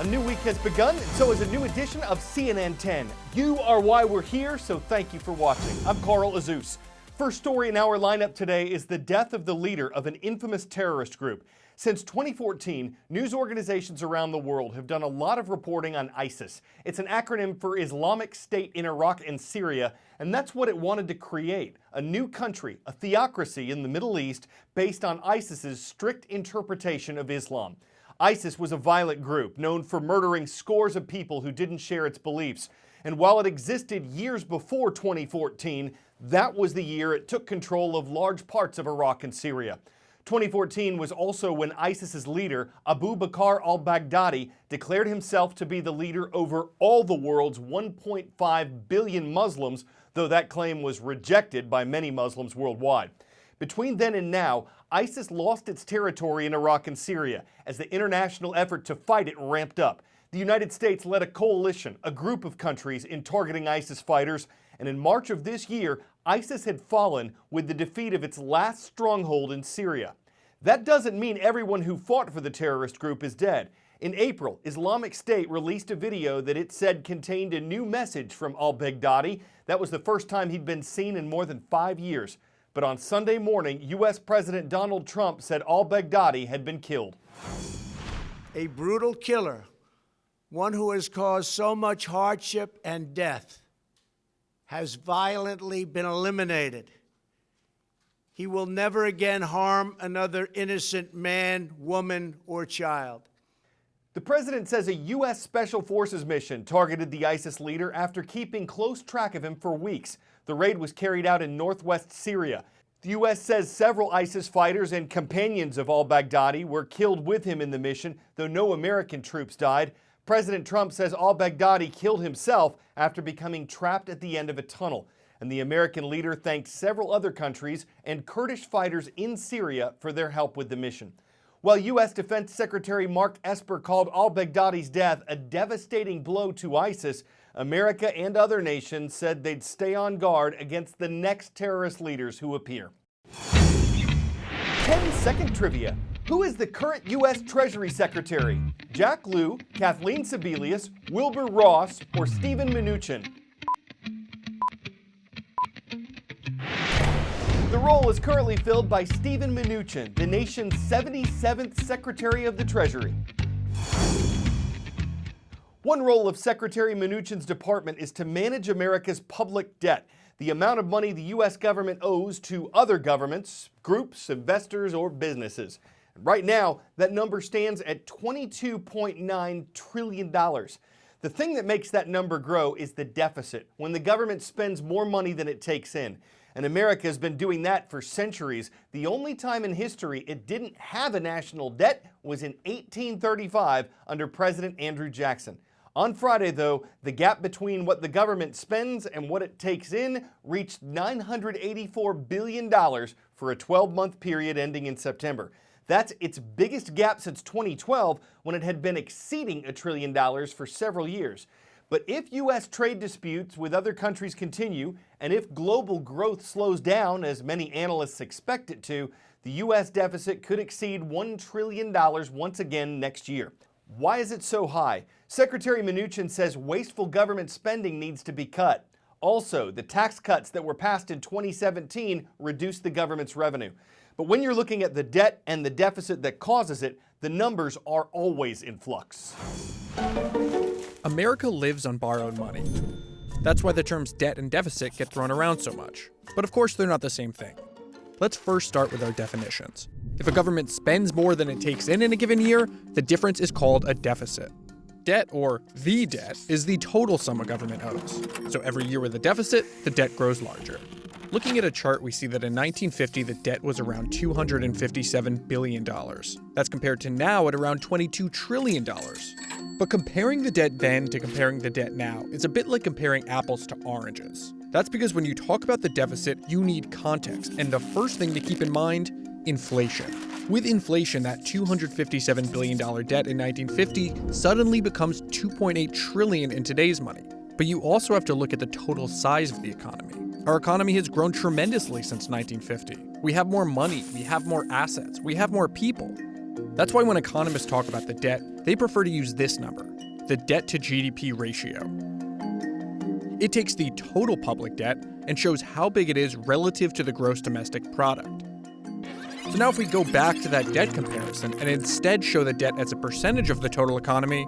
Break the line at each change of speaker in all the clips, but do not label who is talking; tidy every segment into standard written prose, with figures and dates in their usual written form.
A new week has begun, and so is a new edition of CNN 10. You are why we're here, so thank you for watching. I'm Carl Azuz. First story in our lineup today is the death of the leader of an infamous terrorist group. Since 2014, news organizations around the world have done a lot of reporting on ISIS. It's an acronym for Islamic State in Iraq and Syria, and that's what it wanted to create, a new country, a theocracy in the Middle East based on ISIS's strict interpretation of Islam. ISIS was a violent group known for murdering scores of people who didn't share its beliefs. And while it existed years before 2014, that was the year it took control of large parts of Iraq and Syria. 2014 was also when ISIS's leader, Abu Bakr al-Baghdadi, declared himself to be the leader over all the world's 1.5 billion Muslims, though that claim was rejected by many Muslims worldwide. Between then and now, ISIS lost its territory in Iraq and Syria as the international effort to fight it ramped up. The United States led a coalition, a group of countries, in targeting ISIS fighters, and in March of this year, ISIS had fallen with the defeat of its last stronghold in Syria. That doesn't mean everyone who fought for the terrorist group is dead. In April, Islamic State released a video that it said contained a new message from al-Baghdadi. That was the first time he'd been seen in more than 5 years. But on Sunday morning, U.S. President Donald Trump said al-Baghdadi had been killed.
A brutal killer, one who has caused so much hardship and death, has violently been eliminated. He will never again harm another innocent man, woman, or child.
The president says a U.S. Special Forces mission targeted the ISIS leader after keeping close track of him for weeks. The raid was carried out in northwest Syria. The U.S. says several ISIS fighters and companions of al-Baghdadi were killed with him in the mission, though no American troops died. President Trump says al-Baghdadi killed himself after becoming trapped at the end of a tunnel. And the American leader thanked several other countries and Kurdish fighters in Syria for their help with the mission. While U.S. Defense Secretary Mark Esper called al-Baghdadi's death a devastating blow to ISIS, America and other nations said they'd stay on guard against the next terrorist leaders who appear. 10-second trivia. Who is the current U.S. Treasury Secretary? Jack Lew, Kathleen Sebelius, Wilbur Ross, or Steven Mnuchin? The role is currently filled by Steven Mnuchin, the nation's 77th Secretary of the Treasury. One role of Secretary Mnuchin's department is to manage America's public debt, the amount of money the U.S. government owes to other governments, groups, investors, or businesses. Right now, that number stands at $22.9 trillion. The thing that makes that number grow is the deficit, when the government spends more money than it takes in. And America has been doing that for centuries. The only time in history it didn't have a national debt was in 1835 under President Andrew Jackson. On Friday, though, the gap between what the government spends and what it takes in reached $984 billion for a 12-month period ending in September. That's its biggest gap since 2012, when it had been exceeding $1 trillion for several years. But if U.S. trade disputes with other countries continue, and if global growth slows down, as many analysts expect it to, the U.S. deficit could exceed $1 trillion once again next year. Why is it so high? Secretary Mnuchin says wasteful government spending needs to be cut. Also, the tax cuts that were passed in 2017 reduced the government's revenue. But when you're looking at the debt and the deficit that causes it, the numbers are always in flux.
America lives on borrowed money. That's why the terms debt and deficit get thrown around so much. But of course, they're not the same thing. Let's first start with our definitions. If a government spends more than it takes in a given year, the difference is called a deficit. Debt, or the debt, is the total sum a government owes. So every year with a deficit, the debt grows larger. Looking at a chart, we see that in 1950, the debt was around $257 billion. That's compared to now at around $22 trillion. But comparing the debt then to comparing the debt now is a bit like comparing apples to oranges. That's because when you talk about the deficit, you need context, and the first thing to keep in mind, inflation. With inflation, that $257 billion debt in 1950 suddenly becomes $2.8 trillion in today's money. But you also have to look at the total size of the economy. Our economy has grown tremendously since 1950. We have more money, we have more assets, we have more people. That's why when economists talk about the debt, they prefer to use this number, the debt to GDP ratio. It takes the total public debt and shows how big it is relative to the gross domestic product. So now if we go back to that debt comparison and instead show the debt as a percentage of the total economy,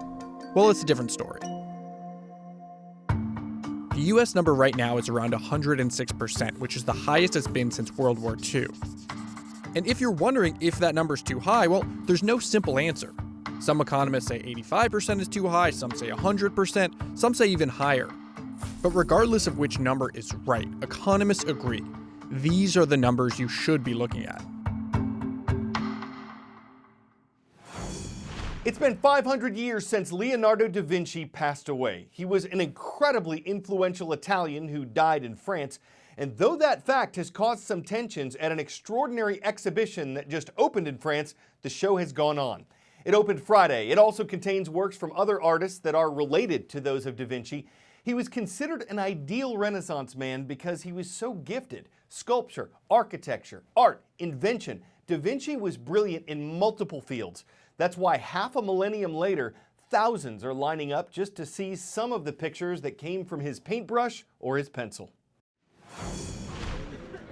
well, it's a different story. The US number right now is around 106%, which is the highest it's been since World War II. And if you're wondering if that number's too high, well, there's no simple answer. Some economists say 85% is too high, some say 100%, some say even higher. But regardless of which number is right, economists agree. These are the numbers you should be looking at.
It's been 500 years since Leonardo da Vinci passed away. He was an incredibly influential Italian who died in France, and though that fact has caused some tensions at an extraordinary exhibition that just opened in France, the show has gone on. It opened Friday. It also contains works from other artists that are related to those of da Vinci. He was considered an ideal Renaissance man because he was so gifted. Sculpture, architecture, art, invention. Da Vinci was brilliant in multiple fields. That's why half a millennium later, thousands are lining up just to see some of the pictures that came from his paintbrush or his pencil.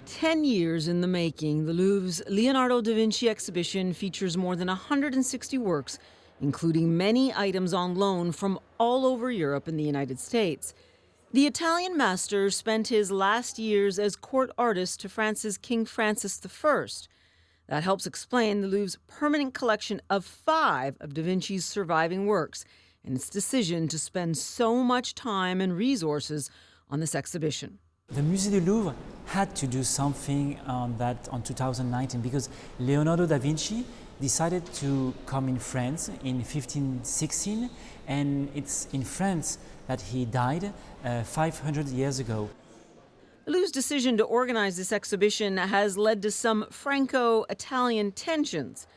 10 years in the making, the Louvre's Leonardo da Vinci exhibition features more than 160 works, including many items on loan from all over Europe and the United States. The Italian master spent his last years as court artist to France's King Francis I. That helps explain the Louvre's permanent collection of 5 of da Vinci's surviving works and its decision to spend so much time and resources on this exhibition.
The Musée du Louvre had to do something on that on 2019 because Leonardo da Vinci decided to come in France in 1516, and it's in France that he died 500 years ago.
Louvre's decision to organize this exhibition has led to some Franco-Italian tensions.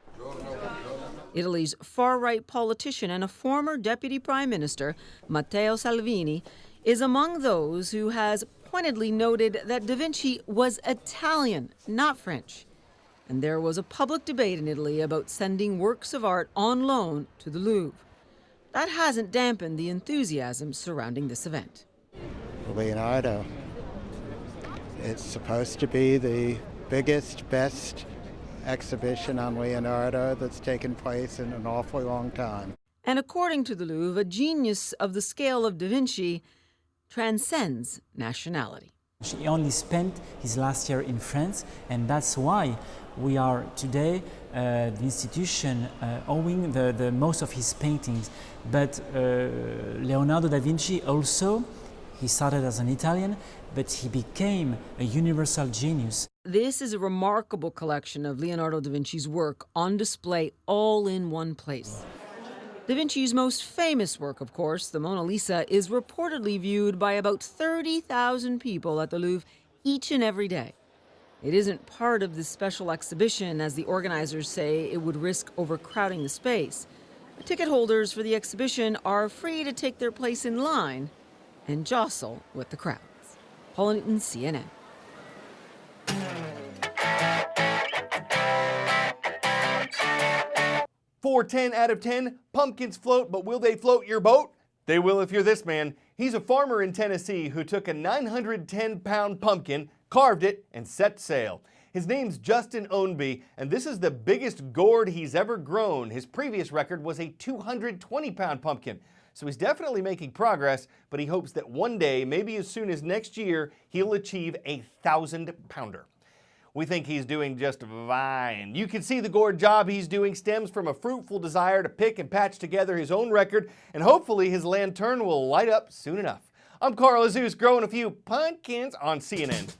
Italy's far-right politician and a former deputy prime minister, Matteo Salvini, is among those who has pointedly noted that da Vinci was Italian, not French. And there was a public debate in Italy about sending works of art on loan to the Louvre. That hasn't dampened the enthusiasm surrounding this event.
Leonardo. It's supposed to be the biggest, best exhibition on Leonardo that's taken place in an awfully long time.
And according to the Louvre, a genius of the scale of da Vinci transcends nationality.
He only spent his last year in France, and that's why we are today the institution owing the most of his paintings. But Leonardo da Vinci also, he started as an Italian, but he became a universal genius.
This is a remarkable collection of Leonardo da Vinci's work on display all in one place. Da Vinci's most famous work, of course, the Mona Lisa, is reportedly viewed by about 30,000 people at the Louvre each and every day. It isn't part of this special exhibition, as the organizers say it would risk overcrowding the space. The ticket holders for the exhibition are free to take their place in line and jostle with the crowds. Paula Newton, CNN.
For 10 out of 10, pumpkins float, but will they float your boat? They will if you're this man. He's a farmer in Tennessee who took a 910-pound pumpkin, carved it, and set sail. His name's Justin Ownby, and this is the biggest gourd he's ever grown. His previous record was a 220-pound pumpkin. So he's definitely making progress, but he hopes that one day, maybe as soon as next year, he'll achieve a 1,000-pounder. We think he's doing just fine. You can see the gourd job he's doing stems from a fruitful desire to pick and patch together his own record, and hopefully his lantern will light up soon enough. I'm Carl Azuz, growing a few pumpkins on CNN.